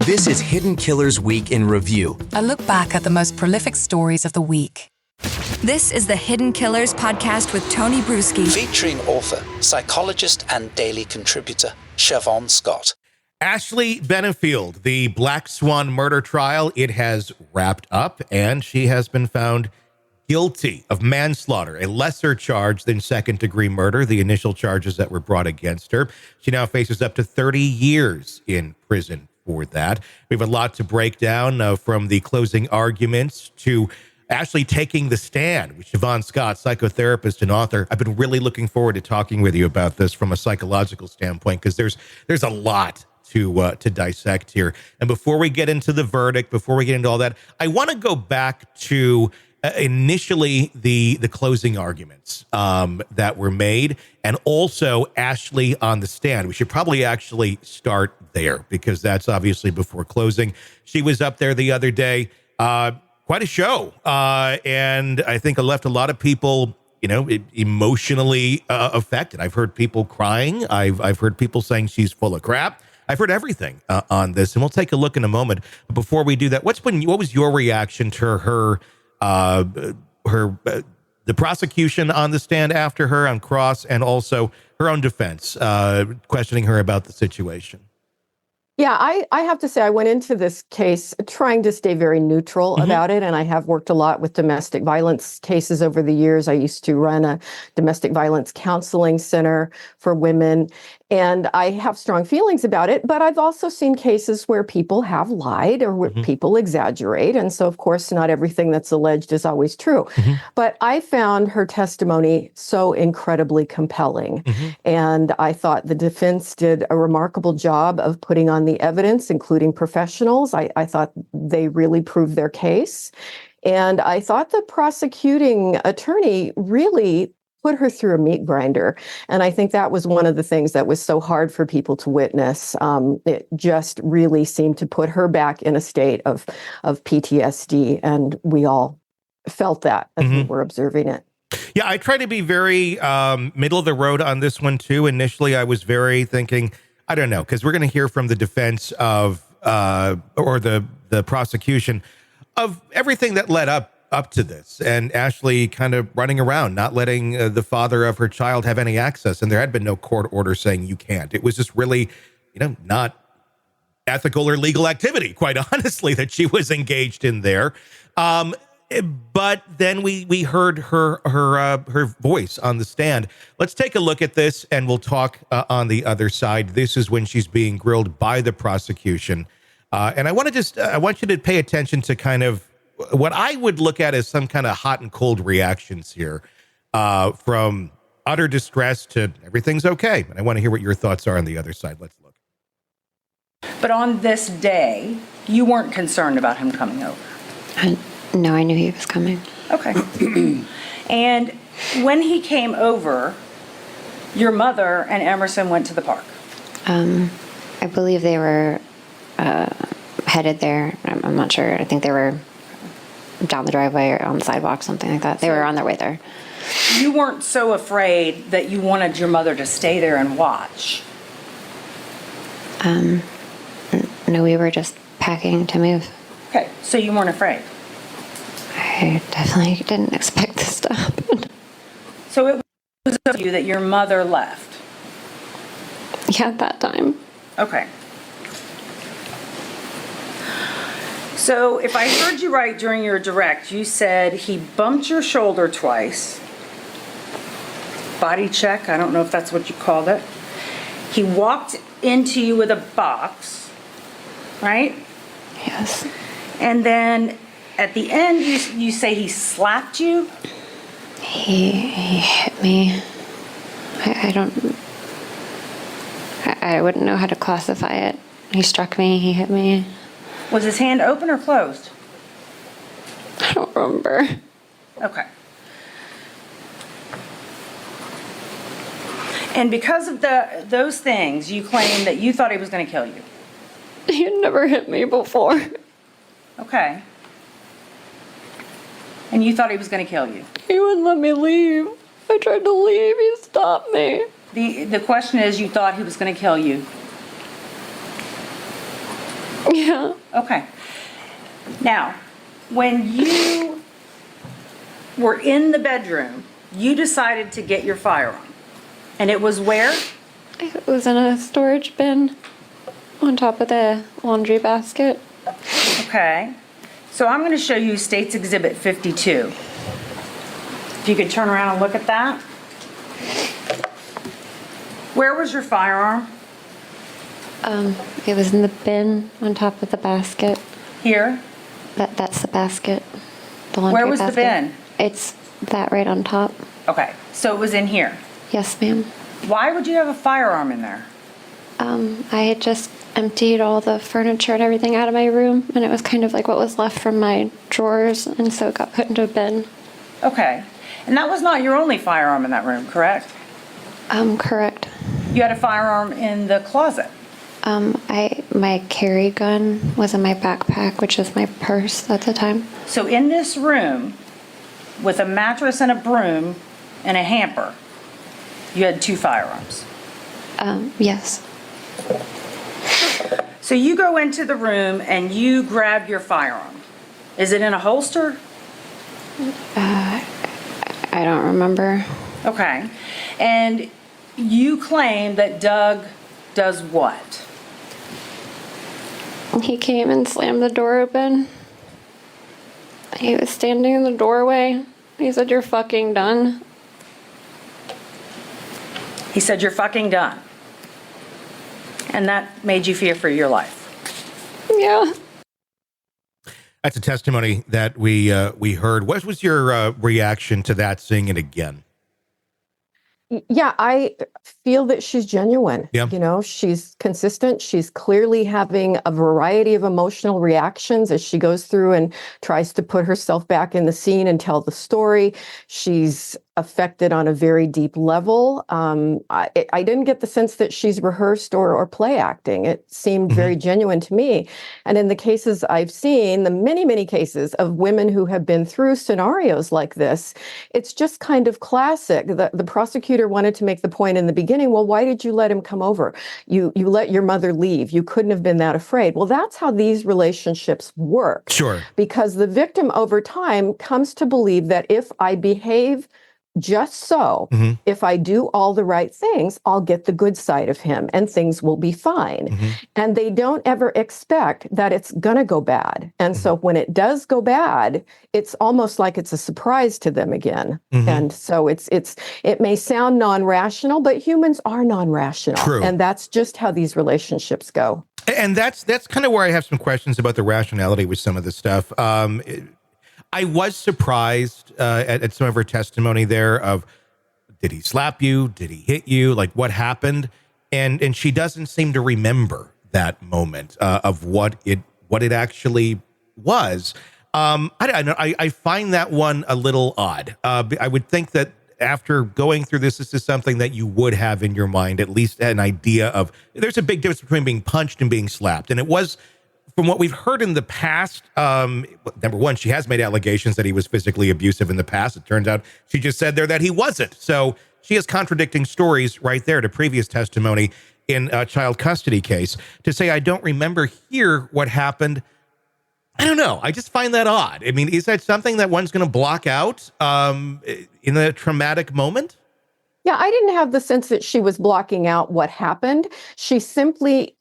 This is Hidden Killers Week in Review. A look back at the most prolific stories of the week. This is the Hidden Killers podcast with Tony Brueski. Featuring author, psychologist, and daily contributor, Siobhan Scott. Ashley Benefield, the Black Swan murder trial, it has wrapped up, and she has been found guilty of manslaughter, a lesser charge than second-degree murder, the initial charges that were brought against her. She now faces up to 30 years in prison for that. We have a lot to break down from the closing arguments to Ashley taking the stand with Siobhan Scott, psychotherapist and author. I've been really looking forward to talking with you about this from a psychological standpoint, because there's a lot to dissect here. And before we get into the verdict, before we get into all that, I want to go back to initially the closing arguments that were made, and also Ashley on the stand. We should probably actually start there, because that's obviously before closing. She was up there the other day. Quite a show. And I think it left a lot of people, emotionally affected. I've heard people crying. I've heard people saying she's full of crap. I've heard everything on this, and we'll take a look in a moment. But before we do that, what was your reaction to her the prosecution on the stand after her on cross, and also her own defense, questioning her about the situation? Yeah, I have to say I went into this case trying to stay very neutral about it, and I have worked a lot with domestic violence cases over the years. I used to run a domestic violence counseling center for women, and I have strong feelings about it, but I've also seen cases where people have lied or where people exaggerate, and so of course not everything that's alleged is always true. But I found her testimony so incredibly compelling, and I thought the defense did a remarkable job of putting on the evidence, including professionals. I thought they really proved their case. And I thought the prosecuting attorney really put her through a meat grinder. And I think that was one of the things that was so hard for people to witness. It just really seemed to put her back in a state of PTSD. And we all felt that as we were observing it. Yeah, I try to be very middle of the road on this one, too. Initially, I was very thinking, I don't know, because we're going to hear from the defense of, or the prosecution of everything that led up to this, and Ashley kind of running around, not letting the father of her child have any access. And there had been no court order saying you can't. It was just really, not ethical or legal activity, quite honestly, that she was engaged in there. But then we heard her voice on the stand. Let's take a look at this, and we'll talk on the other side. This is when she's being grilled by the prosecution. And I want you to pay attention to kind of what I would look at as some kind of hot and cold reactions here, from utter distress to everything's okay. And I want to hear what your thoughts are on the other side. Let's look. But on this day, you weren't concerned about him coming over? No, I knew he was coming. Okay. And when he came over, your mother and Emerson went to the park? I believe they were headed there. I'm not sure. I think they were down the driveway or on the sidewalk, something like that. They were on their way there. You weren't so afraid that you wanted your mother to stay there and watch? No, we were just packing to move. Okay, so you weren't afraid? I definitely didn't expect this to happen. So it was of you that your mother left? Yeah, at that time. Okay. So if I heard you right during your direct, you said he bumped your shoulder twice. Body check, I don't know if that's what you called it. He walked into you with a box, right? Yes. And then at the end, you say he slapped you? He hit me. I wouldn't know how to classify it. He struck me, he hit me. Was his hand open or closed? I don't remember. Okay. And because of those things, you claim that you thought he was going to kill you? He had never hit me before. Okay. And you thought he was going to kill you? He wouldn't let me leave. I tried to leave. He stopped me. The question is, you thought he was going to kill you? Yeah. Okay. Now, when you were in the bedroom, you decided to get your firearm. And it was where? It was in a storage bin on top of the laundry basket. Okay. So I'm going to show you State's Exhibit 52. If you could turn around and look at that. Where was your firearm? It was in the bin on top of the basket. Here? That's the basket. The laundry Where was the basket. bin? It's that right on top. Okay. So it was in here. Yes, ma'am. Why would you have a firearm in there? I had just emptied all the furniture and everything out of my room, and it was kind of like what was left from my drawers, and so it got put into a bin. Okay. And that was not your only firearm in that room, correct? Correct. You had a firearm in the closet. My carry gun was in my backpack, which was my purse at the time. So in this room, with a mattress and a broom and a hamper, you had 2 firearms. Yes. So you go into the room and you grab your firearm. Is it in a holster? I don't remember. Okay. And you claim that Doug does what? He came and slammed the door open. He was standing in the doorway. He said, "You're fucking done." He said, "You're fucking done." And that made you fear for your life. Yeah. That's a testimony that we heard. What was your reaction to that, seeing it again? Yeah, I feel that she's genuine. Yeah. You know, she's consistent. She's clearly having a variety of emotional reactions as she goes through and tries to put herself back in the scene and tell the story. She's affected on a very deep level. I didn't get the sense that she's rehearsed or play acting. It seemed very genuine to me. And in the cases I've seen, the many, many cases of women who have been through scenarios like this, it's just kind of classic. The prosecutor wanted to make the point in the beginning, well, why did you let him come over? You let your mother leave. You couldn't have been that afraid. Well, that's how these relationships work. Sure. Because the victim over time comes to believe that if I behave just so, if I do all the right things, I'll get the good side of him and things will be fine. And they don't ever expect that it's going to go bad. And so when it does go bad, it's almost like it's a surprise to them again. And so it may sound non-rational, but humans are non-rational. True. And that's just how these relationships go. And that's kind of where I have some questions about the rationality with some of this stuff. I was surprised at some of her testimony there of, did he slap you? Did he hit you? Like, what happened? And she doesn't seem to remember that moment of what it actually was. I find that one a little odd. I would think that after going through this is something that you would have in your mind, at least an idea of, there's a big difference between being punched and being slapped. And it was, from what we've heard in the past, number one, she has made allegations that he was physically abusive in the past. It turns out she just said there that he wasn't. So she has contradicting stories right there to previous testimony in a child custody case. To say, I don't remember here what happened, I don't know. I just find that odd. I mean, is that something that one's going to block out in a traumatic moment? Yeah, I didn't have the sense that she was blocking out what happened. She simply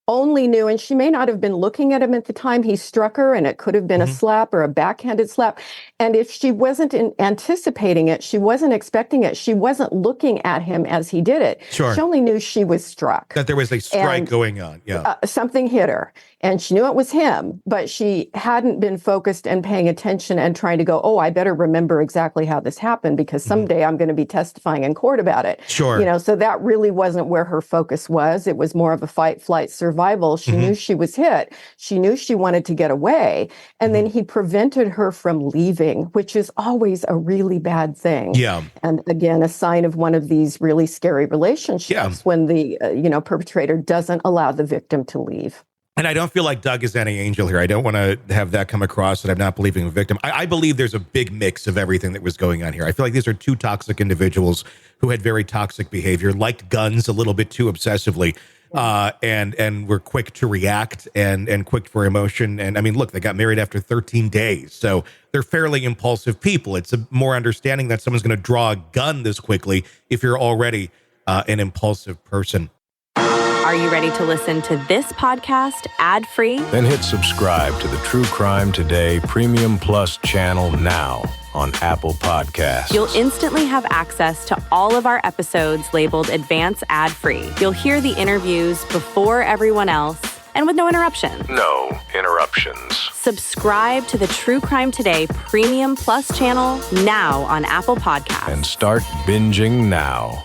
only knew, and she may not have been looking at him at the time he struck her, and it could have been a slap or a backhanded slap. And if she wasn't anticipating it, she wasn't expecting it, she wasn't looking at him as he did it. Sure. She only knew she was struck. That there was a strike going on. Yeah. Something hit her, and she knew it was him, but she hadn't been focused and paying attention and trying to go, oh, I better remember exactly how this happened because someday I'm going to be testifying in court about it. Sure. You know, so that really wasn't where her focus was. It was more of a fight, flight, survival. She knew she was hit. She knew she wanted to get away. And then he prevented her from leaving, which is always a really bad thing. Yeah. And again, a sign of one of these really scary relationships when the perpetrator doesn't allow the victim to leave. And I don't feel like Doug is any angel here. I don't want to have that come across that I'm not believing a victim. I believe there's a big mix of everything that was going on here. I feel like these are two toxic individuals who had very toxic behavior, liked guns a little bit too obsessively. and were quick to react and quick for emotion. And I mean, look, they got married after 13 days, so they're fairly impulsive people. It's more understanding that someone's going to draw a gun this quickly if you're already an impulsive person. Are you ready to listen to this podcast ad-free? Then hit subscribe to the True Crime Today Premium Plus channel now on Apple Podcasts. You'll instantly have access to all of our episodes labeled Advance ad-free. You'll hear the interviews before everyone else and with no interruptions. No interruptions. Subscribe to the True Crime Today Premium Plus channel now on Apple Podcasts. And start binging now.